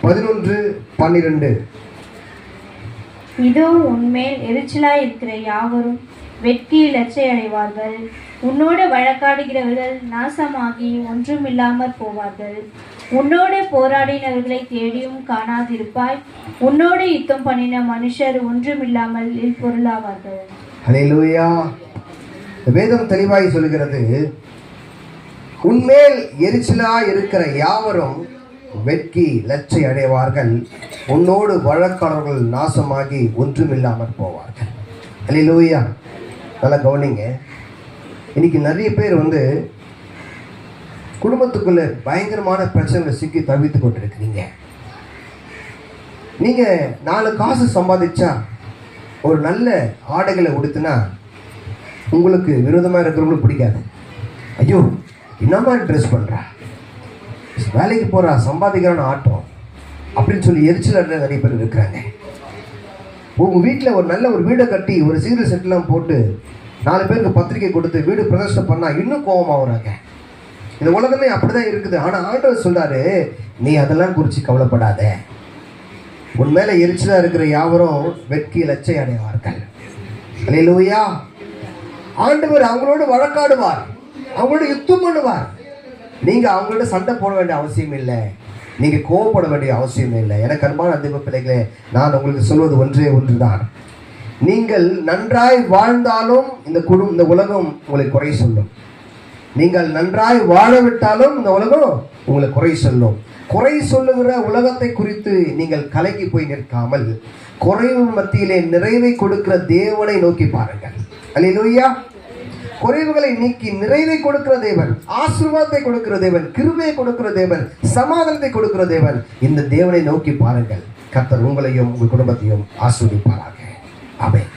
11:12. இதோ உன்மேல் எரிச்சலாய் இருக்கிற யாவரும் வெட்கி லட்சை அடைவார்கள். உன்னோடு வழக்காடுகிறவர்கள் நாசமாகி ஒன்றுமில்லாமற் போவார்கள். உன்னோடு போராடினவர்களை தேடியும் காணாதிருப்பாய். உன்னோடு யுத்தம் பண்ணின மனுஷர் ஒன்றுமில்லாமல் பொருளாவார்கள். ஹல்லேலூயா. வேதம் தெளிவாய் சொல்கிறது, உன்மேல் எரிச்சலாய் இருக்கிற யாவரும் வெட்கி லட்சை அடைவார்கள். உன்னோடு வழக்காளர்கள் நாசமாகி ஒன்றுமில்லாமற் போவார்கள். ஹல்லேலூயா. நல்லா கவனிங்க. இன்னைக்கு நிறைய பேர் குடும்பத்துக்குள்ள பயங்கரமான பிரச்சனைகளை சிக்கி தவித்து கொண்டிருக்கிறீங்க. நீங்க 4 காசு சம்பாதிச்சா ஒரு நல்ல ஆடைகளை உடுத்தினா உங்களுக்கு விரோதமாக இருக்கிறவங்களுக்கு பிடிக்காது. ஐயோ என்ன மாதிரி ட்ரெஸ் பண்ணுறா, வேலைக்கு போகிறா, சம்பாதிக்கிறான்னு ஆட்டம் அப்படின்னு சொல்லி எரிச்சல் நிறைய பேர் இருக்கிறாங்க. உங்கள் வீட்டில் ஒரு நல்ல ஒரு வீடை கட்டி ஒரு சீரியல் செட்டெல்லாம் போட்டு 4 பேருக்கு பத்திரிக்கை கொடுத்து வீடு பிரதர்ஷனம் பண்ணால் இன்னும் கோபமாகறாங்க. இந்த உலகமே அப்படிதான் இருக்குது. ஆனால் ஆண்டவர் சொல்றாரு, நீ அதெல்லாம் குறித்து கவலைப்படாத. உன் மேலே எரிச்சலாக இருக்கிற யாவரும் வெட்கி லட்சை அடைவார்கள். அல்லேலூயா. ஆண்டவர் அவங்களோடு வழக்காடுவார், அவங்களோட யுத்தம் பண்ணுவார். நீங்க அவங்களோட சண்டை போட வேண்டிய அவசியம் இல்லை, நீங்க கோவப்பட வேண்டிய அவசியம் இல்லை. எனக்கு அன்பான அன்பு பிள்ளைகளே, நான் உங்களுக்கு சொல்வது ஒன்றே ஒன்றுதான். நீங்கள் நன்றாய் வாழ்ந்தாலும் இந்த உலகம் உங்களை குறை சொல்லும். நீங்கள் நன்றாய் வாழவிட்டாலும் இந்த உலகம் உங்களை குறை சொல்லும். குறை சொல்லுகிற உலகத்தை குறித்து நீங்கள் கலங்கி போய் நிற்காமல் குறைவு மத்தியிலே நிறைவை கொடுக்கிற தேவனை நோக்கி பாருங்கள். அல்லேலூயா. குறைவுகளை நீக்கி நிறைவை கொடுக்கிற தேவன், ஆசீர்வாதத்தை கொடுக்கிற தேவன், கிருபையை கொடுக்கிற தேவன், சமாதானத்தை கொடுக்கிற தேவன், இந்த தேவனை நோக்கி பாருங்கள். கர்த்தர் உங்களையும் உங்கள் குடும்பத்தையும் ஆசீர்வதிப்பாராக. ஆமென்.